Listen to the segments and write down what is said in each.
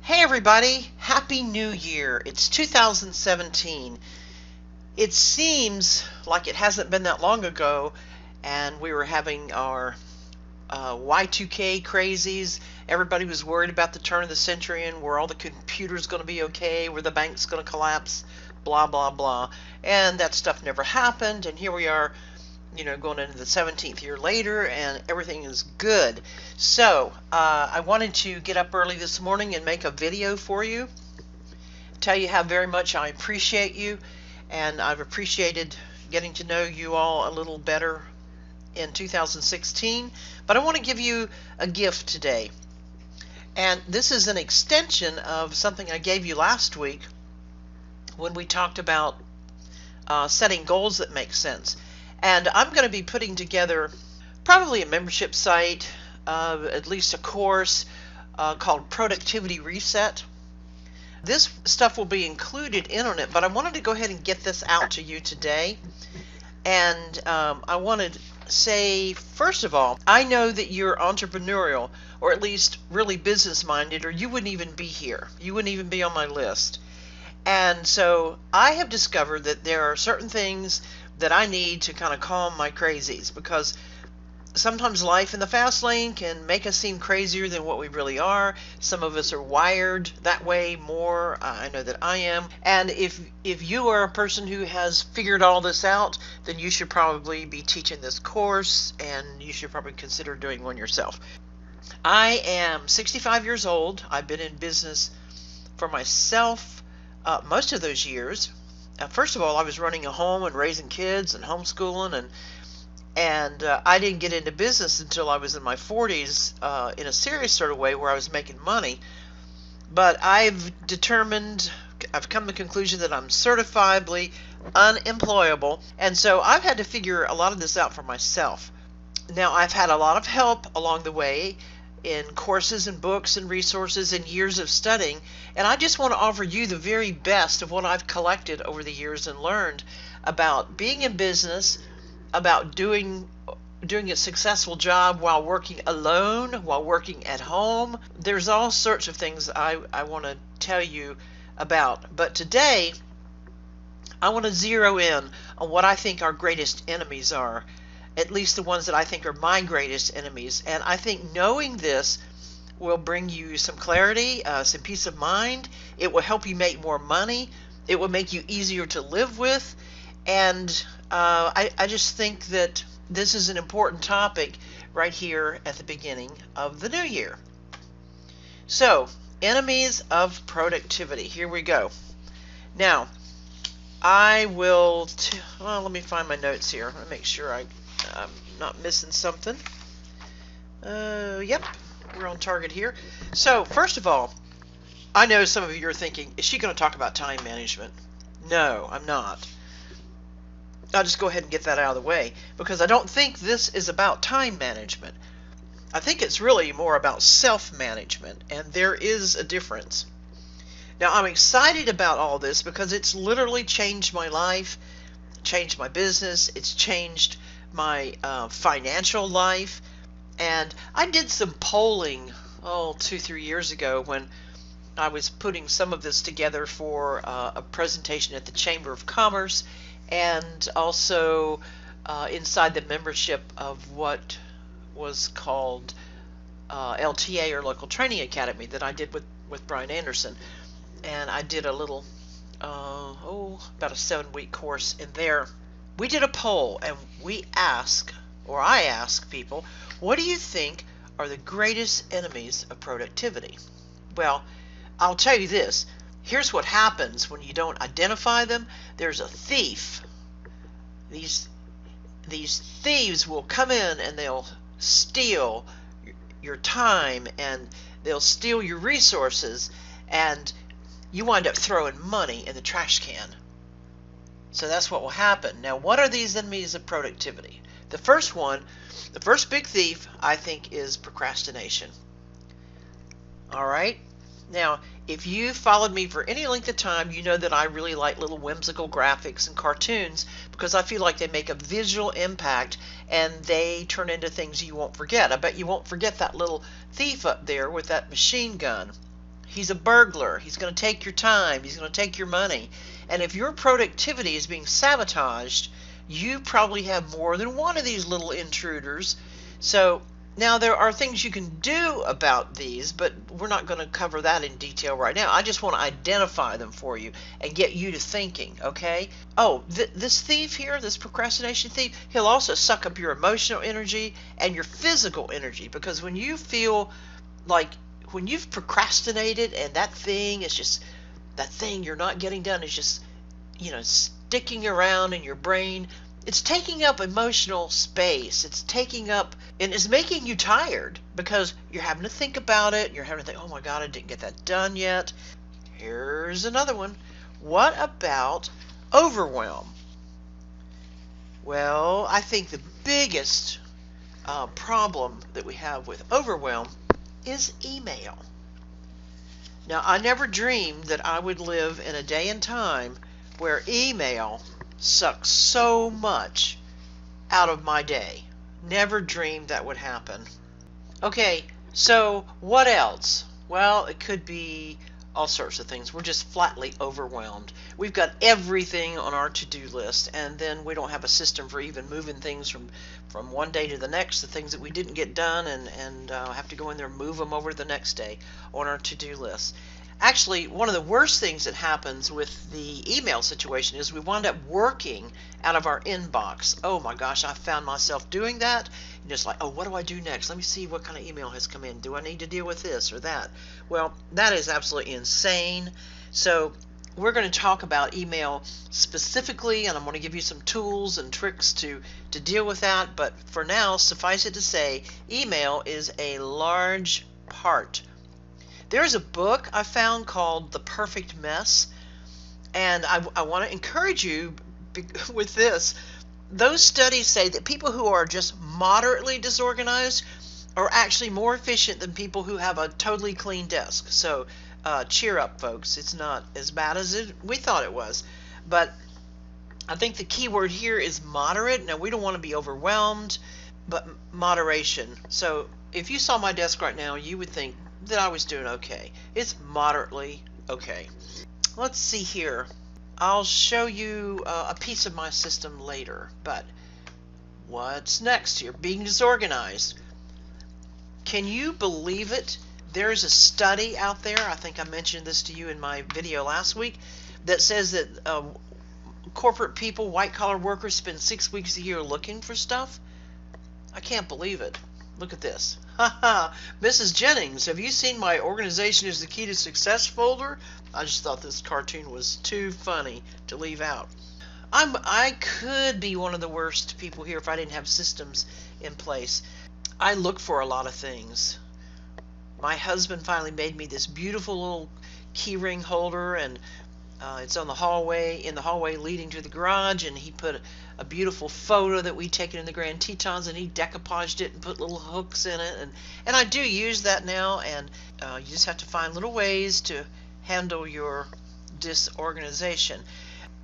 Hey everybody, Happy New Year. It's 2017. It seems like it hasn't been that long ago and we were having our Y2K crazies. Everybody was worried about the turn of the century and were all the computers going to be okay, were the banks going to collapse, blah blah blah. And that stuff never happened, and here we are, going into the 17th year later, and everything is good. So I wanted to get up early this morning and make a video for you, tell you how very much I appreciate you, and I've appreciated getting to know you all a little better in 2016. But I want to give you a gift today, and this is an extension of something I gave you last week when we talked about setting goals that make sense. And I'm going to be putting together probably a membership site, at least a course called Productivity Reset. This stuff will be included in on it, but I wanted to go ahead and get this out to you today. And I wanted to say, first of all, I know that you're entrepreneurial, or at least really business minded, or you wouldn't even be here. You wouldn't even be on my list. And so I have discovered that there are certain things that I need to kind of calm my crazies, because sometimes life in the fast lane can make us seem crazier than what we really are. Some of us are wired that way more. I know that I am. And if you are a person who has figured all this out, then you should probably be teaching this course, and you should probably consider doing one yourself. I am 65 years old. I've been in business for myself most of those years. First of all, I was running a home and raising kids and homeschooling, and I didn't get into business until I was in my 40s in a serious sort of way where I was making money. But I've come to the conclusion that I'm certifiably unemployable, and so I've had to figure a lot of this out for myself. Now, I've had a lot of help along the way in courses and books and resources and years of studying, and I just want to offer you the very best of what I've collected over the years and learned about being in business, about doing a successful job while working alone, while working at home. There's all sorts of things I want to tell you about, but today I want to zero in on what I think our greatest enemies are, at least the ones that I think are my greatest enemies. And I think knowing this will bring you some clarity, some peace of mind. It will help you make more money. It will make you easier to live with. And I just think that this is an important topic right here at the beginning of the new year. So, enemies of productivity. Here we go. Now, I will, let me find my notes here. Let me make sure I'm not missing something. Yep, we're on target here. So, first of all, I know some of you are thinking, is she going to talk about time management? No, I'm not. I'll just go ahead and get that out of the way, because I don't think this is about time management. I think it's really more about self-management, and there is a difference. Now, I'm excited about all this because it's literally changed my life, changed my business, it's changed my financial life. And I did some polling 2-3 years ago when I was putting some of this together for a presentation at the Chamber of Commerce, and also inside the membership of what was called LTA, or Local Training Academy, that I did with Brian Anderson. And I did a little about a 7-week course in there. We did a poll, and I ask people, what do you think are the greatest enemies of productivity? Well, I'll tell you this. Here's what happens when you don't identify them. There's a thief. These thieves will come in and they'll steal your time, and they'll steal your resources, and you wind up throwing money in the trash can. So that's what will happen. Now, what are these enemies of productivity? The first big thief, I think, is procrastination. All right? Now, if you followed me for any length of time, you know that I really like little whimsical graphics and cartoons, because I feel like they make a visual impact and they turn into things you won't forget. I bet you won't forget that little thief up there with that machine gun. He's a burglar. He's going to take your time. He's going to take your money. And if your productivity is being sabotaged, you probably have more than one of these little intruders. So now there are things you can do about these, but we're not going to cover that in detail right now. I just want to identify them for you and get you to thinking, okay? Oh, this thief here, this procrastination thief, he'll also suck up your emotional energy and your physical energy, because when you feel like, when you've procrastinated and that thing is just, that thing you're not getting done is just, sticking around in your brain, it's taking up emotional space. It's taking up, and it's making you tired because you're having to think about it. You're having to think, oh my God, I didn't get that done yet. Here's another one. What about overwhelm? Well, I think the biggest problem that we have with overwhelm is email. Now, I never dreamed that I would live in a day and time where email sucks so much out of my day. Never dreamed that would happen. Okay, so what else? Well, it could be all sorts of things. We're just flatly overwhelmed. We've got everything on our to-do list, and then we don't have a system for even moving things from one day to the next, the things that we didn't get done, and have to go in there and move them over to the next day on our to-do list. Actually, one of the worst things that happens with the email situation is we wind up working out of our inbox. Oh my gosh, I found myself doing that. Just like, oh, what do I do next? Let me see what kind of email has come in. Do I need to deal with this or that? Well, that is absolutely insane. So we're going to talk about email specifically, and I'm going to give you some tools and tricks to deal with that. But for now, suffice it to say, email is a large part. There's a book I found called The Perfect Mess, and I want to encourage you with this. Those studies say that people who are just moderately disorganized are actually more efficient than people who have a totally clean desk. So cheer up, folks. It's not as bad as we thought it was. But I think the key word here is moderate. Now, we don't want to be overwhelmed, but moderation. So if you saw my desk right now, you would think that I was doing okay. It's moderately okay. Let's see here. I'll show you a piece of my system later, but what's next here? Being disorganized. Can you believe it? There's a study out there, I think I mentioned this to you in my video last week, that says that corporate people, white-collar workers, spend 6 weeks a year looking for stuff. I can't believe it. Look at this. Haha, Mrs. Jennings, have you seen my Organization is the Key to Success folder? I just thought this cartoon was too funny to leave out. I could be one of the worst people here if I didn't have systems in place. I look for a lot of things. My husband finally made me this beautiful little key ring holder, and it's on the hallway, in the hallway leading to the garage, and he put a beautiful photo that we'd taken in the Grand Tetons, and he decoupaged it and put little hooks in it, and I do use that now, and you just have to find little ways to handle your disorganization.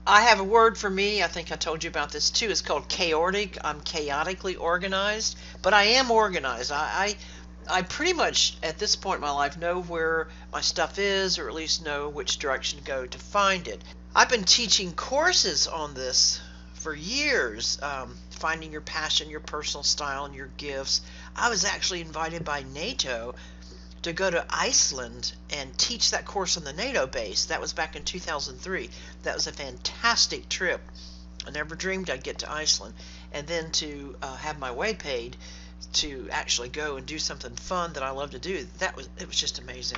I have a word for me. I think I told you about this too. It's called chaotic. I'm chaotically organized, but I am organized. I pretty much, at this point in my life, know where my stuff is, or at least know which direction to go to find it. I've been teaching courses on this for years, finding your passion, your personal style, and your gifts. I was actually invited by NATO to go to Iceland and teach that course on the NATO base. That was back in 2003. That was a fantastic trip. I never dreamed I'd get to Iceland. And then to have my way paid to actually go and do something fun that I love to do, it was just amazing.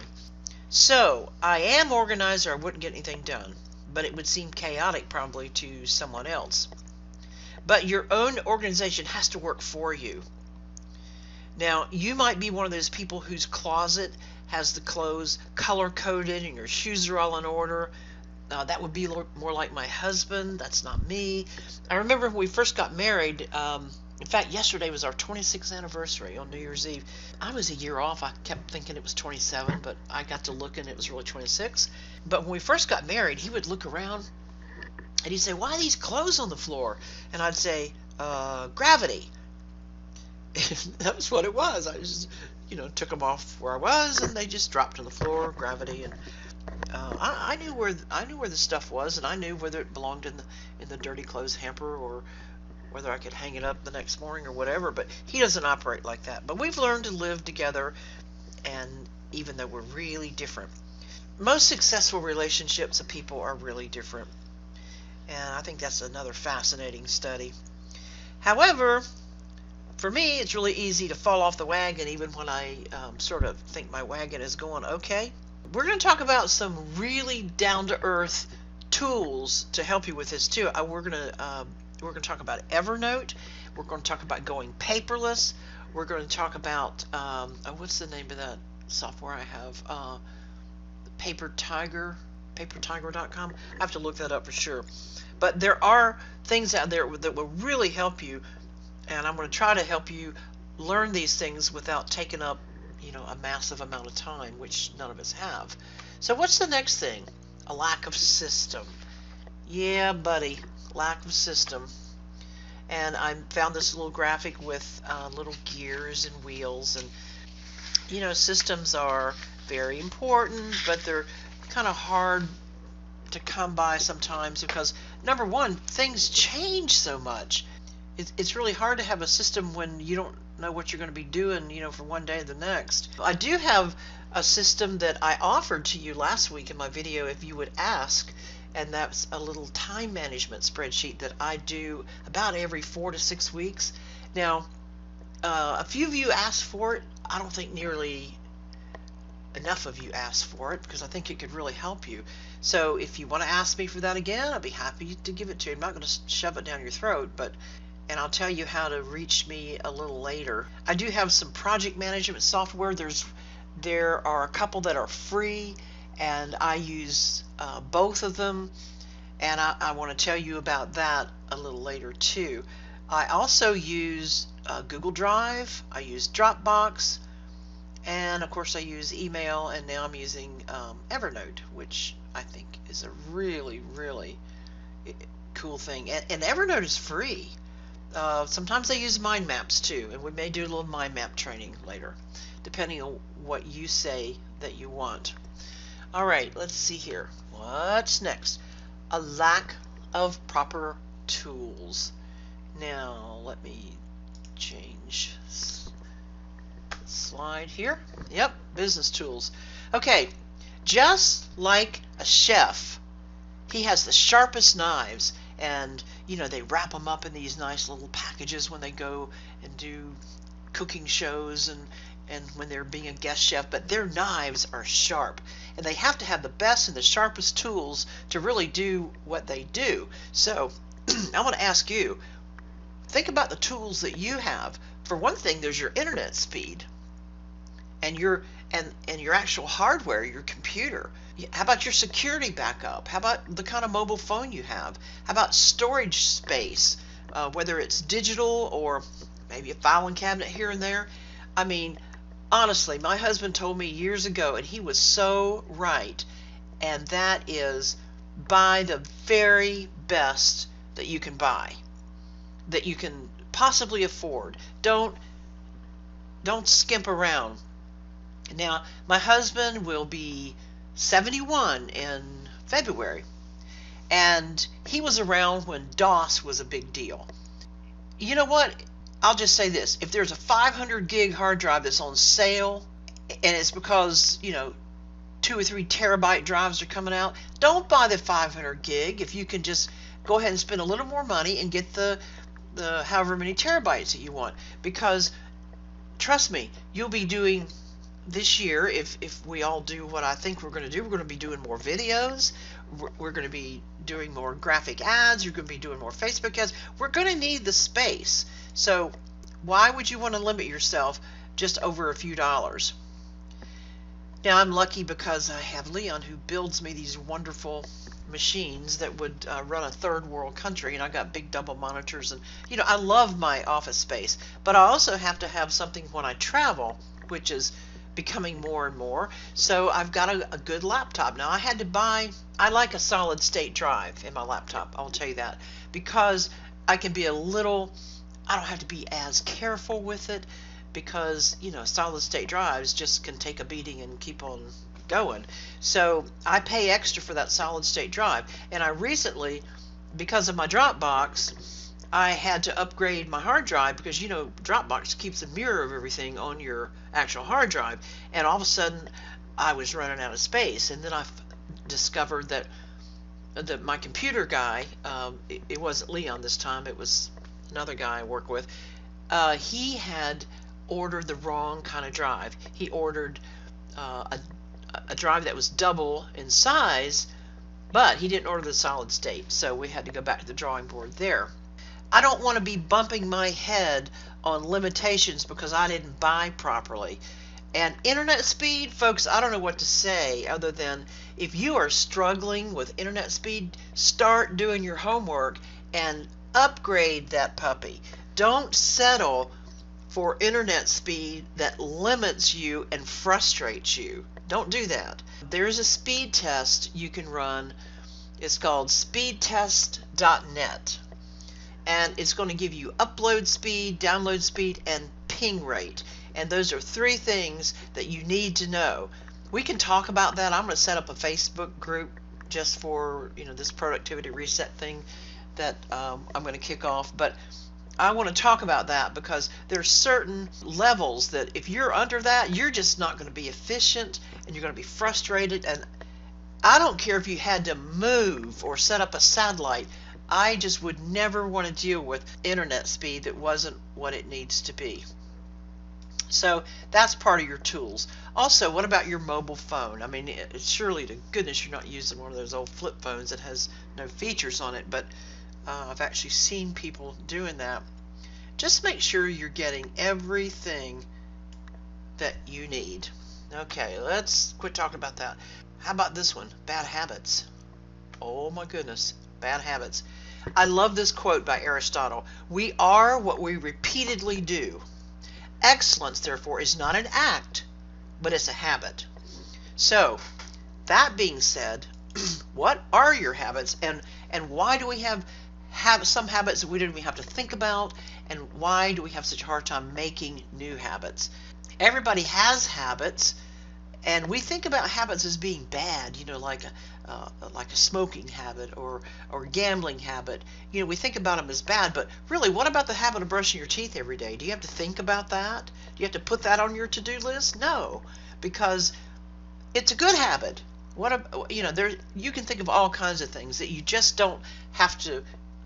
So I am organized, or I wouldn't get anything done, but it would seem chaotic probably to someone else. But your own organization has to work for you. Now, you might be one of those people whose closet has the clothes color-coded and your shoes are all in order. That would be more like my husband. That's not me. I remember when we first got married, in fact, yesterday was our 26th anniversary on New Year's Eve. I was a year off. I kept thinking it was 27, but I got to look and it was really 26. But when we first got married, he would look around and he'd say, "Why are these clothes on the floor?" And I'd say, "Gravity." That was what it was. I was just took them off where I was, and they just dropped to the floor, gravity, and I knew where the stuff was, and I knew whether it belonged in the dirty clothes hamper or whether I could hang it up the next morning or whatever. But he doesn't operate like that. But we've learned to live together, and even though we're really different, most successful relationships of people are really different, and I think that's another fascinating study. However, for me, it's really easy to fall off the wagon even when I sort of think my wagon is going okay. We're going to talk about some really down-to-earth tools to help you with this too. We're going to talk about Evernote. We're going to talk about going paperless. We're going to talk about what's the name of that software I have? Paper Tiger, papertiger.com. I have to look that up for sure. But there are things out there that will really help you, and I'm going to try to help you learn these things without taking up, a massive amount of time, which none of us have. So what's the next thing? A lack of system. Yeah, buddy, lack of system. And I found this little graphic with little gears and wheels, and systems are very important, but they're kind of hard to come by sometimes because, number one, things change so much. It's really hard to have a system when you don't know what you're going to be doing, from one day to the next. I do have a system that I offered to you last week in my video if you would ask, and that's a little time management spreadsheet that I do about every 4 to 6 weeks. Now, a few of you asked for it. I don't think nearly enough of you asked for it because I think it could really help you. So if you want to ask me for that again, I'll be happy to give it to you. I'm not going to shove it down your throat, and I'll tell you how to reach me a little later. I do have some project management software. There are a couple that are free, and I use both of them, and I want to tell you about that a little later too. I also use Google Drive, I use Dropbox, and of course I use email, and now I'm using Evernote, which I think is a really, really cool thing. And Evernote is free. Sometimes I use mind maps too, and we may do a little mind map training later, depending on what you say that you want. All right, let's see here. What's next? A lack of proper tools. Now, let me change slide here. Yep, business tools. Okay, just like a chef, he has the sharpest knives, and they wrap them up in these nice little packages when they go and do cooking shows and when they're being a guest chef, but their knives are sharp, and they have to have the best and the sharpest tools to really do what they do. So I want to ask you, think about the tools that you have. For one thing, there's your internet speed and your actual hardware, your computer. How about your security backup? How about the kind of mobile phone you have? How about storage space, whether it's digital or maybe a filing cabinet here and there? I mean, honestly, my husband told me years ago, and he was so right, and that is buy the very best that you can buy, that you can possibly afford. Don't skimp around. Now, my husband will be 71 in February, and he was around when DOS was a big deal. You know what? I'll just say this. If there's a 500 gig hard drive that's on sale, and it's because, 2 or 3 terabyte drives are coming out, don't buy the 500 gig if you can just go ahead and spend a little more money and get the however many terabytes that you want. Because, trust me, you'll be doing this year, if we all do what I think we're going to do, we're going to be doing more videos, we're going to be doing more graphic ads, you're going to be doing more Facebook ads. We're going to need the space. So why would you want to limit yourself just over a few dollars? Now, I'm lucky because I have Leon who builds me these wonderful machines that would run a third world country, and I got big double monitors, and I love my office space, but I also have to have something when I travel, which is becoming more and more. So I've got a good laptop. Now, I like a solid state drive in my laptop, I'll tell you that, because I don't have to be as careful with it, because, solid state drives just can take a beating and keep on going. So I pay extra for that solid state drive. And I recently, because of my Dropbox, I had to upgrade my hard drive because, Dropbox keeps a mirror of everything on your actual hard drive. And all of a sudden, I was running out of space. And then I discovered that my computer guy, it wasn't Leon this time, it was another guy I work with, he had ordered the wrong kind of drive. He ordered a drive that was double in size, but he didn't order the solid state, so we had to go back to the drawing board there. I don't want to be bumping my head on limitations because I didn't buy properly. And internet speed, folks, I don't know what to say other than if you are struggling with internet speed, start doing your homework and upgrade that puppy. Don't settle for internet speed that limits you and frustrates you. Don't do that. There's a speed test you can run. It's called speedtest.net. And it's going to give you upload speed, download speed, and ping rate. And those are 3 things that you need to know. We can talk about that. I'm going to set up a Facebook group just for this productivity reset thing that I'm going to kick off. But I want to talk about that because there's certain levels that if you're under that, you're just not going to be efficient and you're going to be frustrated. And I don't care if you had to move or set up a satellite. I just would never want to deal with internet speed that wasn't what it needs to be. So that's part of your tools. Also, what about your mobile phone? I mean, it's surely to goodness you're not using one of those old flip phones that has no features on it, but I've actually seen people doing that. Just make sure you're getting everything that you need. Okay, let's quit talking about that. How about this one? Bad habits. Oh my goodness, bad habits. I love this quote by Aristotle. We are what we repeatedly do. Excellence, therefore, is not an act, but it's a habit. So, that being said, what are your habits, and why do we have some habits that we don't even have to think about, and why do we have such a hard time making new habits? Everybody has habits, and we think about habits as being bad, like a smoking habit or gambling habit. We think about them as bad, but really, what about the habit of brushing your teeth every day? Do you have to think about that? Do you have to put that on your to-do list? No, because it's a good habit. You can think of all kinds of things that you just don't have to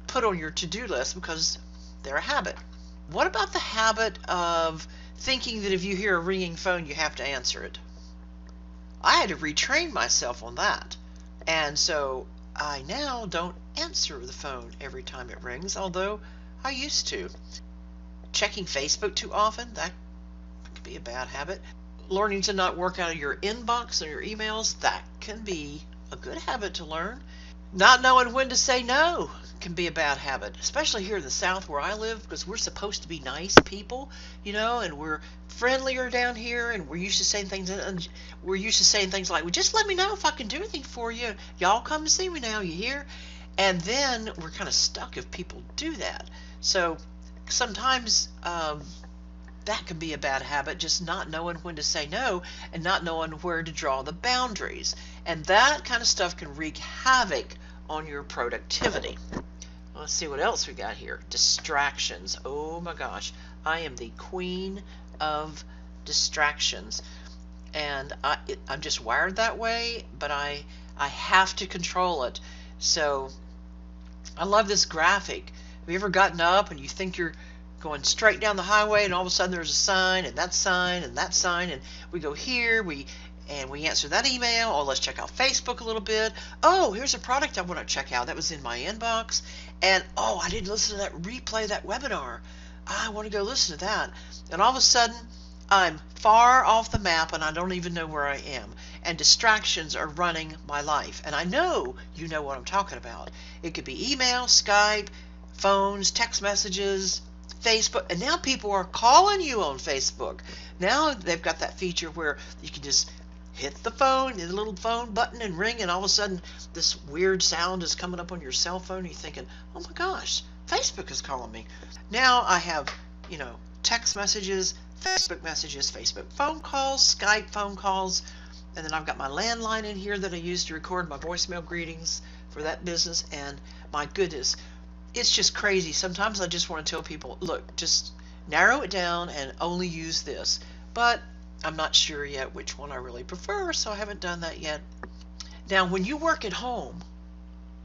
put on your to-do list because they're a habit. What about the habit of thinking that if you hear a ringing phone, you have to answer it? I had to retrain myself on that. And so I now don't answer the phone every time it rings, although I used to. Checking Facebook too often, that could be a bad habit. Learning to not work out of your inbox or your emails, that can be a good habit to learn. Not knowing when to say no can be a bad habit, especially here in the South where I live, because we're supposed to be nice people, and we're friendlier down here, and we're used to saying things like, well, just let me know if I can do anything for you. Y'all come see me now, you hear? And then we're kind of stuck if people do that. So sometimes that can be a bad habit, just not knowing when to say no and not knowing where to draw the boundaries. And that kind of stuff can wreak havoc on your productivity. Let's see what else we got here. Distractions. Oh my gosh. I am the queen of distractions. And I'm just wired that way, but I have to control it. So I love this graphic. Have you ever gotten up and you think you're going straight down the highway and all of a sudden there's a sign and that sign and that sign, and we go here, we answer that email. Oh, let's check out Facebook a little bit. Oh, here's a product I want to check out. That was in my inbox. And oh, I didn't listen to that replay, that webinar. I want to go listen to that. And all of a sudden, I'm far off the map and I don't even know where I am. And distractions are running my life. And I know you know what I'm talking about. It could be email, Skype, phones, text messages, Facebook. And now people are calling you on Facebook. Now they've got that feature where you can just hit the phone, hit the little phone button and ring, and all of a sudden this weird sound is coming up on your cell phone and you're thinking, oh my gosh, Facebook is calling me. Now I have, text messages, Facebook messages, Facebook phone calls, Skype phone calls, and then I've got my landline in here that I use to record my voicemail greetings for that business. And my goodness, it's just crazy. Sometimes I just want to tell people, look, just narrow it down and only use this. But I'm not sure yet which one I really prefer, so I haven't done that yet. Now, when you work at home,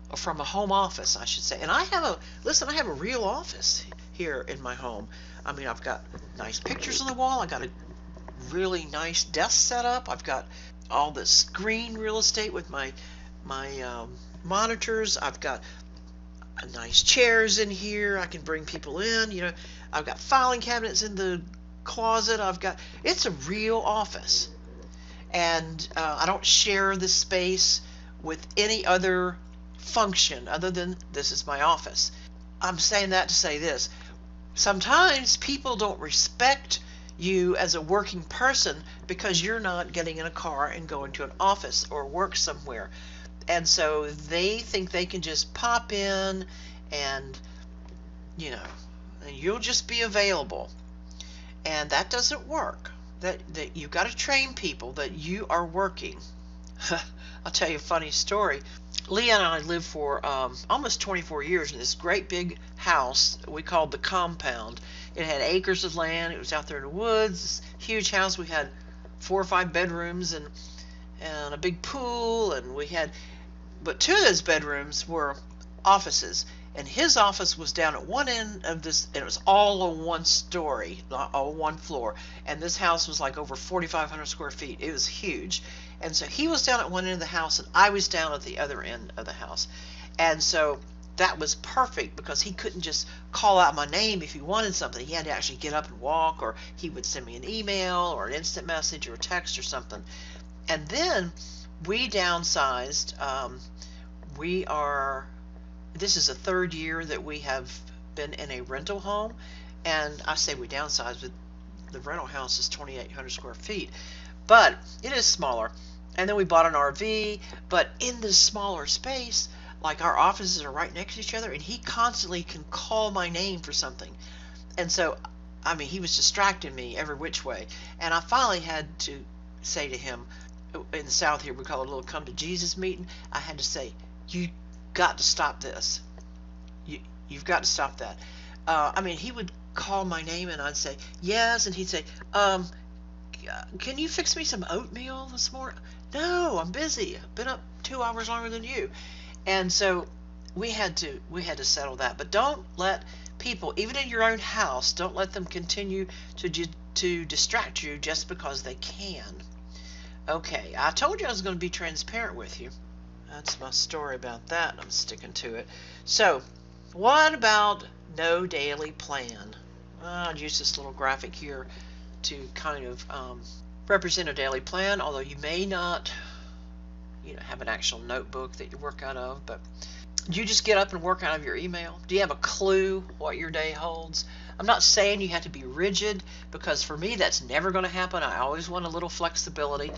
or from a home office, I should say, and I have a real office here in my home. I mean, I've got nice pictures on the wall. I got a really nice desk set up. I've got all this screen real estate with my monitors. I've got nice chairs in here. I can bring people in. You know, I've got filing cabinets in the closet. It's a real office, and I don't share this space with any other function other than this is my office. I'm saying that to say this. Sometimes people don't respect you as a working person because you're not getting in a car and going to an office or work somewhere. And so they think they can just pop in and, you know, and you'll just be available. And that doesn't work. That you've got to train people that you are working. I'll tell you a funny story. Leah and I lived for almost 24 years in this great big house we called the compound. It had acres of land. It was out there in the woods. This huge house. We had 4 or 5 bedrooms and a big pool, and but 2 of those bedrooms were offices. And his office was down at one end of this, and it was all on one story, all one floor. And this house was like over 4,500 square feet. It was huge. And so he was down at one end of the house, and I was down at the other end of the house. And so that was perfect because he couldn't just call out my name if he wanted something. He had to actually get up and walk, or he would send me an email or an instant message or a text or something. And then we downsized. This is the 3rd year that we have been in a rental home, and I say we downsized, but the rental house is 2,800 square feet, but it is smaller. And then we bought an RV, but in this smaller space, like our offices are right next to each other, and he constantly can call my name for something. And so, I mean, he was distracting me every which way, and I finally had to say to him, in the South here we call it a little come to Jesus meeting. I had to say, you got to stop this. You've got to stop that. I mean, he would call my name and I'd say yes, and he'd say, can you fix me some oatmeal this morning? No, I'm busy. I've been up 2 hours longer than you. And so we had to settle that. But don't let people, even in your own house, don't let them continue to distract you just because they can. Okay, I told you I was going to be transparent with you. That's my story about that, and I'm sticking to it. So, what about no daily plan? I'll use this little graphic here to kind of represent a daily plan, although you may not have an actual notebook that you work out of. But do you just get up and work out of your email? Do you have a clue what your day holds? I'm not saying you have to be rigid, because for me that's never going to happen. I always want a little flexibility.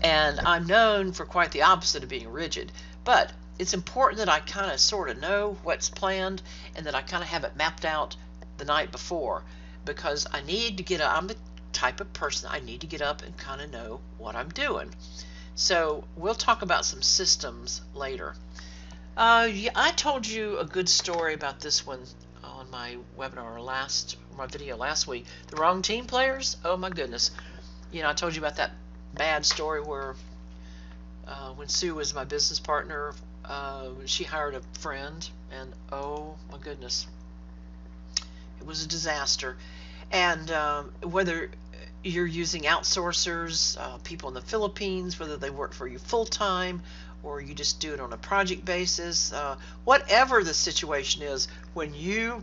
And I'm known for quite the opposite of being rigid. But it's important that I kind of sort of know what's planned and that I kind of have it mapped out the night before, because I need to get up. I'm the type of person I need to get up and kind of know what I'm doing. So we'll talk about some systems later. I told you a good story about this one on my webinar my video last week. The wrong team players. Oh my goodness. I told you about that bad story where when Sue was my business partner, she hired a friend, and oh my goodness, it was a disaster. And whether you're using outsourcers, people in the Philippines, whether they work for you full-time or you just do it on a project basis, whatever the situation is, when you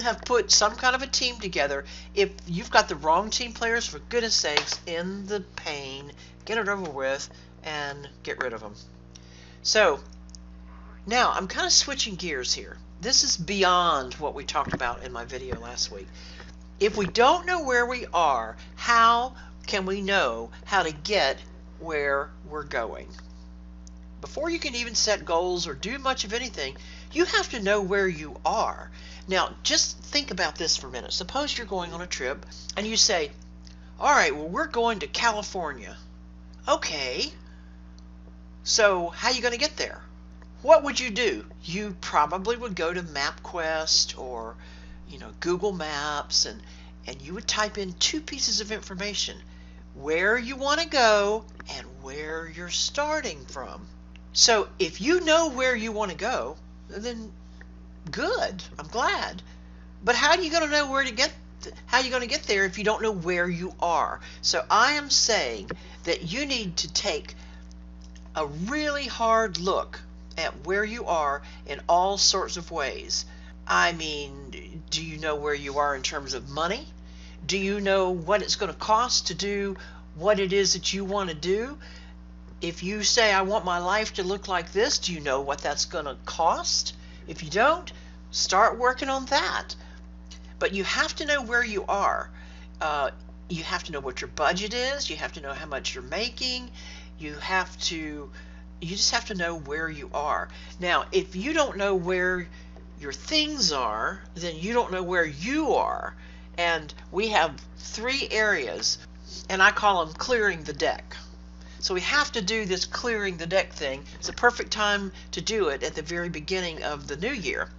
have put some kind of a team together, if you've got the wrong team players, for goodness sakes, in the pain, get it over with and get rid of them. So now I'm kind of switching gears here. This is beyond what we talked about in my video last week. If we don't know where we are, how can we know how to get where we're going? before you can even set goals or do much of anything, you have to know where you are. Now, just think about this for a minute. Suppose you're going on a trip and you say, all right, well, we're going to California. Okay, so how are you going to get there? What would you do? You probably would go to MapQuest or, Google Maps, and you would type in two pieces of information: where you want to go and where you're starting from. So if you know where you want to go, then good. I'm glad. But how are you going to know how are you going to get there if you don't know where you are? So I am saying that you need to take a really hard look at where you are in all sorts of ways. I mean, do you know where you are in terms of money? Do you know what it's going to cost to do what it is that you want to do? If you say, I want my life to look like this, do you know what that's going to cost? If you don't, start working on that. But you have to know where you are. You have to know what your budget is. You have to know how much you're making. You just have to know where you are. Now, if you don't know where your things are, then you don't know where you are. And we have 3 areas, and I call them clearing the deck. So we have to do this clearing the deck thing. It's a perfect time to do it at the very beginning of the new year.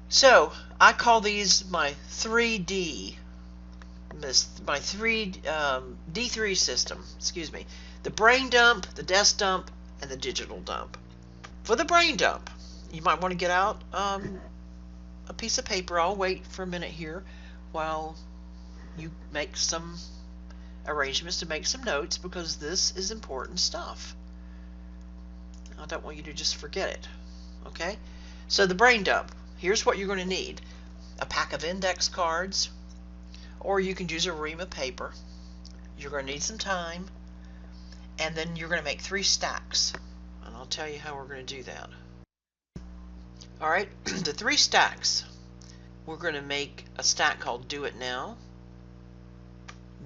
So I call these my 3D, my D3 system, excuse me. The brain dump, the desk dump, and the digital dump. For the brain dump, you might want to get out a piece of paper. I'll wait for a minute here while you make some arrangements to make some notes, because this is important stuff. I don't want you to just forget it. Okay? So the brain dump, here's what you're going to need: a pack of index cards, or you can use a ream of paper. You're going to need some time, and then you're going to make 3 stacks, and I'll tell you how we're going to do that. Alright, the 3 stacks. We're going to make a stack called Do It Now,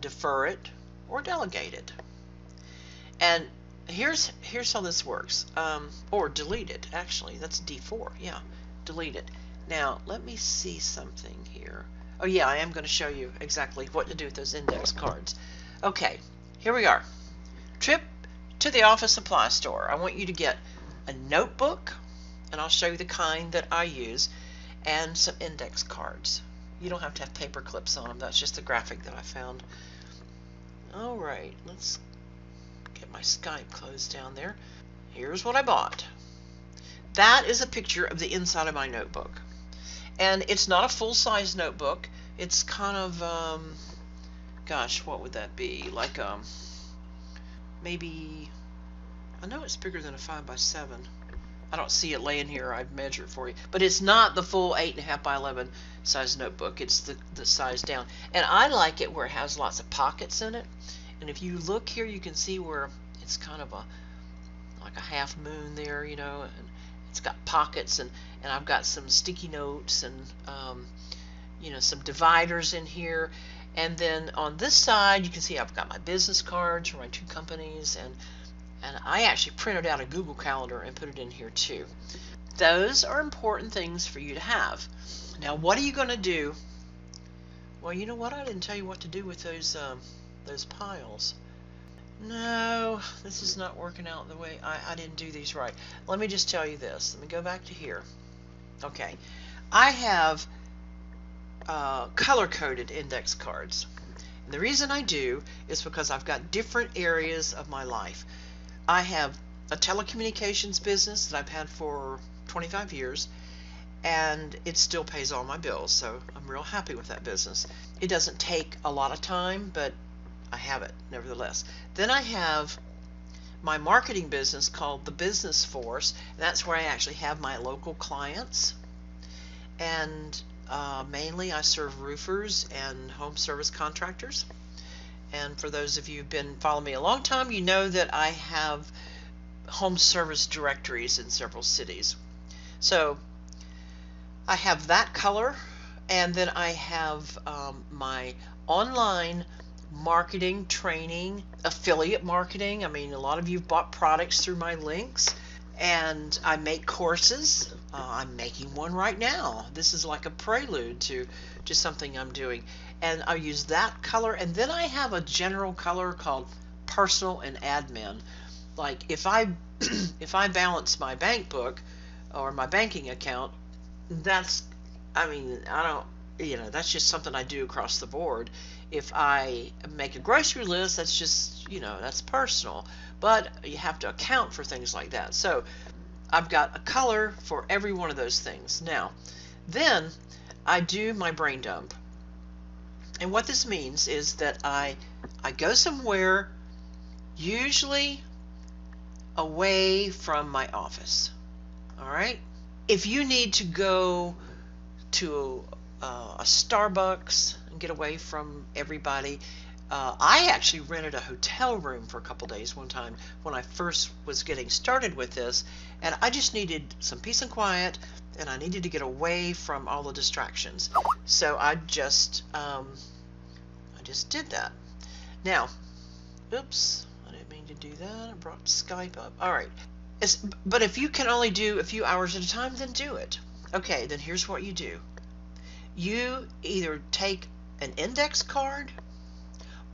Defer It, or Delegate It. And here's how this works. Or delete it, actually. That's D4. Yeah, delete it. Now, let me see something here. Oh yeah, I am going to show you exactly what to do with those index cards. Okay, here we are. Trip to the office supply store. I want you to get a notebook, and I'll show you the kind that I use, and some index cards. You don't have to have paper clips on them. That's just the graphic that I found. Alright, let's get my Skype closed down there. Here's what I bought. That is a picture of the inside of my notebook. And it's not a full-size notebook. It's kind of, gosh, what would that be? Like, maybe, I know it's bigger than a 5x7. I don't see it laying here. I'd measure it for you. But it's not the full 8.5 by 11 size notebook. It's the size down. And I like it where it has lots of pockets in it. And if you look here, you can see where it's kind of like a half moon there, and it's got pockets, and I've got some sticky notes and some dividers in here. And then on this side, you can see I've got my business cards for my 2 companies, and I actually printed out a Google Calendar and put it in here too. Those are important things for you to have. Now, what are you going to do? Well, you know what? I didn't tell you what to do with those piles. No, this is not working out the way I didn't do these right. Let me just tell you this. Let me go back to here. Okay, I have color-coded index cards. And the reason I do is because I've got different areas of my life. I have a telecommunications business that I've had for 25 years, and it still pays all my bills, so I'm real happy with that business. It doesn't take a lot of time, but I have it nevertheless. Then I have my marketing business called the Business Force, and that's where I actually have my local clients, and mainly I serve roofers and home service contractors. And for those of you who've been following me a long time, you know that I have home service directories in several cities. So I have that color, and then I have my online marketing, training, affiliate marketing. I mean, a lot of you have bought products through my links, and I make courses. I'm making one right now. This is like a prelude to something I'm doing, and I use that color, and then I have a general color called personal and admin. Like if I if I balance my bank book or my banking account, that's, I mean, I don't, that's just something I do across the board. If I make a grocery list, that's just, that's personal. But you have to account for things like that. So I've got a color for every one of those things. Now, then I do my brain dump. And what this means is that I go somewhere, usually away from my office. All right? If you need to go to a Starbucks and get away from everybody, I actually rented a hotel room for a couple days one time when I first was getting started with this, and I just needed some peace and quiet, and I needed to get away from all the distractions. So I just did that. Now, oops, I didn't mean to do that. I brought Skype up. All right. But if you can only do a few hours at a time, then do it. Okay, then here's what you do. You either take an index card,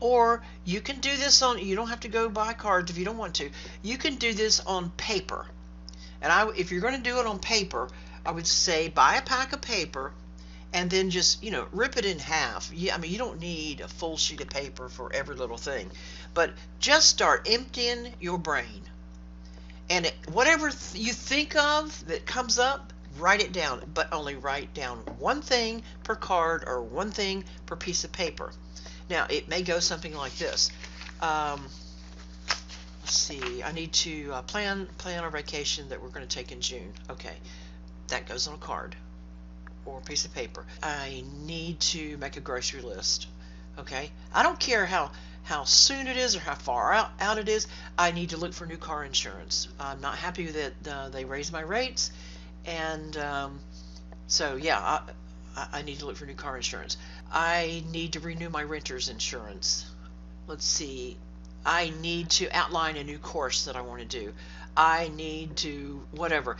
or you can do this on, you don't have to go buy cards if you don't want to. You can do this on paper. And if you're going to do it on paper, I would say buy a pack of paper and then just, rip it in half. I mean, you don't need a full sheet of paper for every little thing. But just start emptying your brain. And whatever you think of that comes up, write it down, but only write down one thing per card or one thing per piece of paper. Now, it may go something like this. Let's see, I need to plan our vacation that we're going to take in June. Okay, that goes on a card or a piece of paper. I need to make a grocery list. Okay, I don't care how soon it is or how far out it is. I need to look for new car insurance. I'm not happy that they raised my rates, and so yeah, I need to look for new car insurance. I need to renew my renter's insurance. Let's see, I need to outline a new course that I want to do. I need to whatever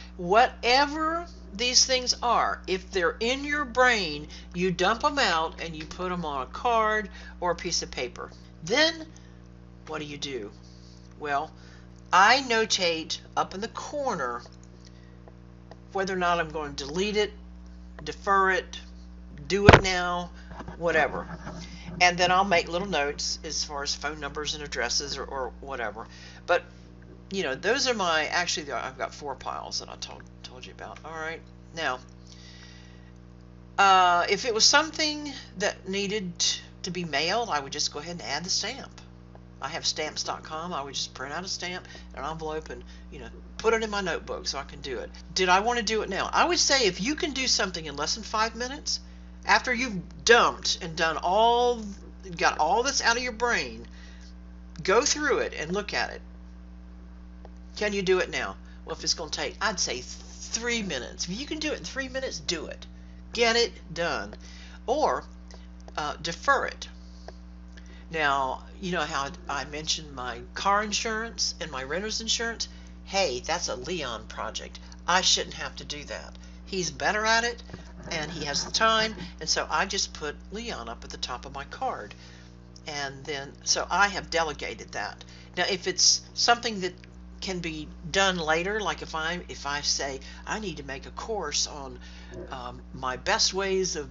these things are, if they're in your brain, you dump them out and you put them on a card or a piece of paper. Then what do? Well, I notate up in the corner whether or not I'm going to delete it, defer it, do it now, whatever. And then I'll make little notes as far as phone numbers and addresses or whatever. But those are I've got 4 piles that I told you about. All right. Now, if it was something that needed to be mailed, I would just go ahead and add the stamp. I have stamps.com. I would just print out a stamp, an envelope, and put it in my notebook so I can do it. Did I want to do it now? I would say if you can do something in less than 5 minutes, after you've dumped and got all this out of your brain, go through it and look at it. Can you do it now? Well, if it's going to take, I'd say 3 minutes. If you can do it in 3 minutes, do it. Get it done. Or defer it. Now, you know how I mentioned my car insurance and my renter's insurance? Hey, that's a Leon project. I shouldn't have to do that. He's better at it, and he has the time, and so I just put Leon up at the top of my card. And then, so I have delegated that. Now, if it's something that can be done later, like if I say I need to make a course on my best ways of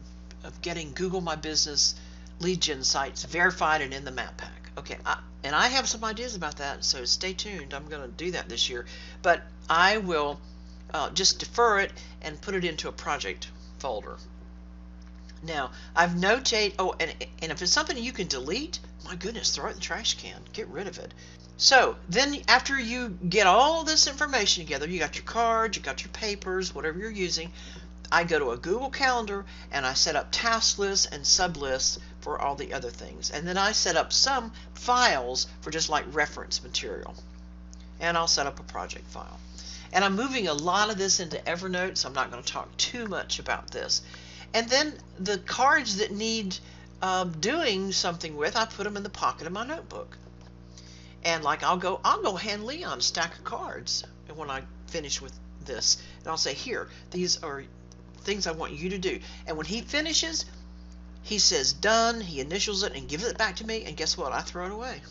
getting Google My Business lead gen sites verified and in the map pack. Okay, and I have some ideas about that, so stay tuned. I'm going to do that this year, but I will just defer it and put it into a project folder. Now, I've notated, and if it's something you can delete, my goodness, throw it in the trash can. Get rid of it. So then after you get all this information together, you got your cards, you got your papers, whatever you're using, I go to a Google Calendar and I set up task lists and sub lists for all the other things. And then I set up some files for just like reference material. And I'll set up a project file. And I'm moving a lot of this into Evernote, so I'm not going to talk too much about this. And then the cards that need doing something with, I put them in the pocket of my notebook. And like I'll go hand Leon a stack of cards, and when I finish with this, and I'll say, here, these are things I want you to do. And when he finishes, he says done, he initials it and gives it back to me, and guess what? I throw it away.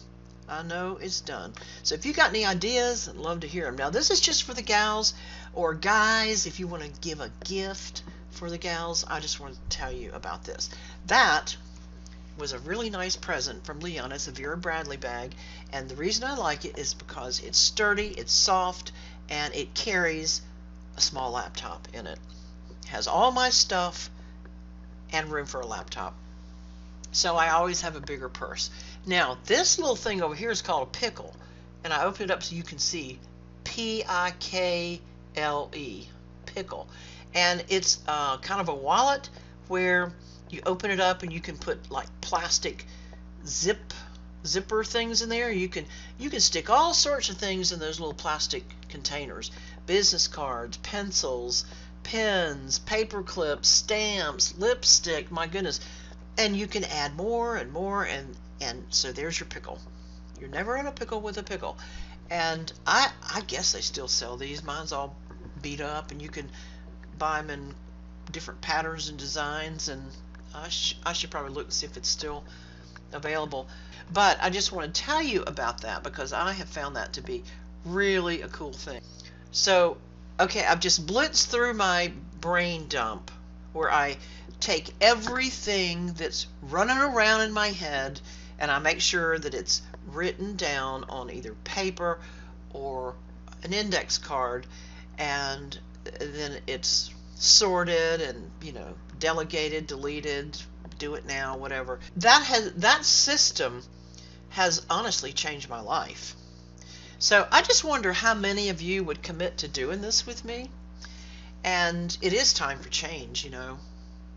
I know it's done. So if you got any ideas, I'd love to hear them. Now this is just for the gals, or guys, if you want to give a gift for the gals, I just want to tell you about this. That was a really nice present from Leon. It's a Vera Bradley bag, and the reason I like it is because it's sturdy, it's soft, and it carries a small laptop in it. It has all my stuff and room for a laptop. So I always have a bigger purse. Now this little thing over here is called a pickle, and I open it up so you can see P-I-K-L-E, pickle. And it's kind of a wallet where you open it up and you can put like plastic zipper things in there. You can stick all sorts of things in those little plastic containers. Business cards, pencils, pens, paper clips, stamps, lipstick, my goodness. And you can add more and more, and so there's your pickle. You're never in a pickle with a pickle. And I guess they still sell these. Mine's all beat up, and you can buy them in different patterns and designs, and I should probably look and see if it's still available. But I just want to tell you about that because I have found that to be really a cool thing. So, okay, I've just blitzed through my brain dump where I take everything that's running around in my head and I make sure that it's written down on either paper or an index card, and then it's sorted and, delegated, deleted, do it now, whatever. That system has honestly changed my life. So I just wonder how many of you would commit to doing this with me. And it is time for change,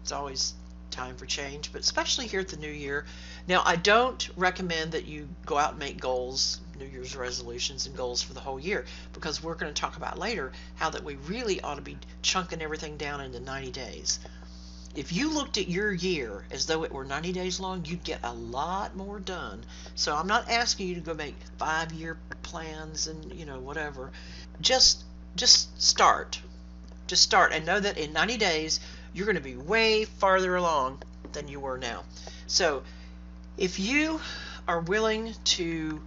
It's always time for change, but especially here at the new year. Now, I don't recommend that you go out and make goals, New Year's resolutions and goals for the whole year, because we're going to talk about later how that we really ought to be chunking everything down into 90 days. If you looked at your year as though it were 90 days long, you'd get a lot more done. So I'm not asking you to go make 5-year plans and, whatever. Just start. Just start and know that in 90 days, you're going to be way farther along than you were now. So if you are willing to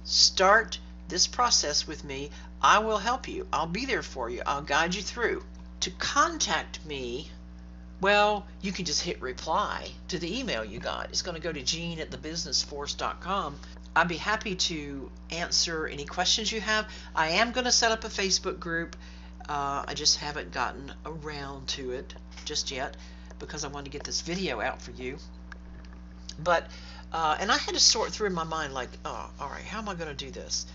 start this process with me, I will help you. I'll be there for you. I'll guide you through. To contact me, well, you can just hit reply to the email you got. It's going to go to Jean@thebusinessforce.com. I'd be happy to answer any questions you have. I am going to set up a Facebook group. I just haven't gotten around to it just yet because I wanted to get this video out for you. But and I had to sort through in my mind, like, oh, all right, how am I going to do this?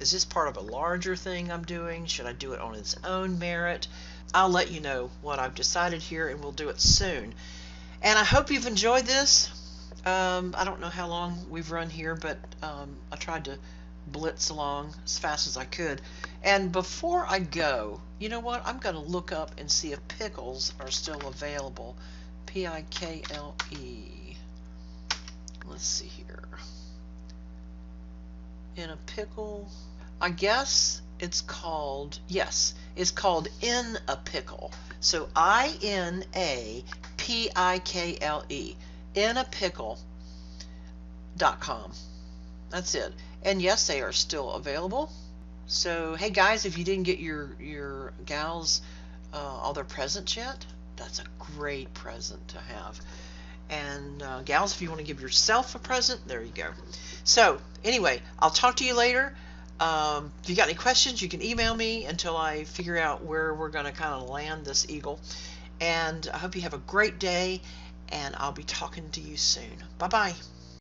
Is this part of a larger thing I'm doing? Should I do it on its own merit? I'll let you know what I've decided here, and we'll do it soon. And I hope you've enjoyed this. I don't know how long we've run here, but I tried to blitz along as fast as I could. And before I go, you know what? I'm going to look up and see if pickles are still available. P-I-K-L-E. Let's see here. In a pickle, I guess it's called, yes, it's called In a Pickle. So I-N-A-P-I-K-L-E. inapickle.com. That's it. And yes, they are still available. So hey guys, if you didn't get your gals all their presents yet, that's a great present to have. And gals, if you want to give yourself a present, there you go. So anyway, I'll talk to you later. If you got any questions, you can email me until I figure out where we're going to kind of land this eagle. And I hope you have a great day, and I'll be talking to you soon. Bye-bye.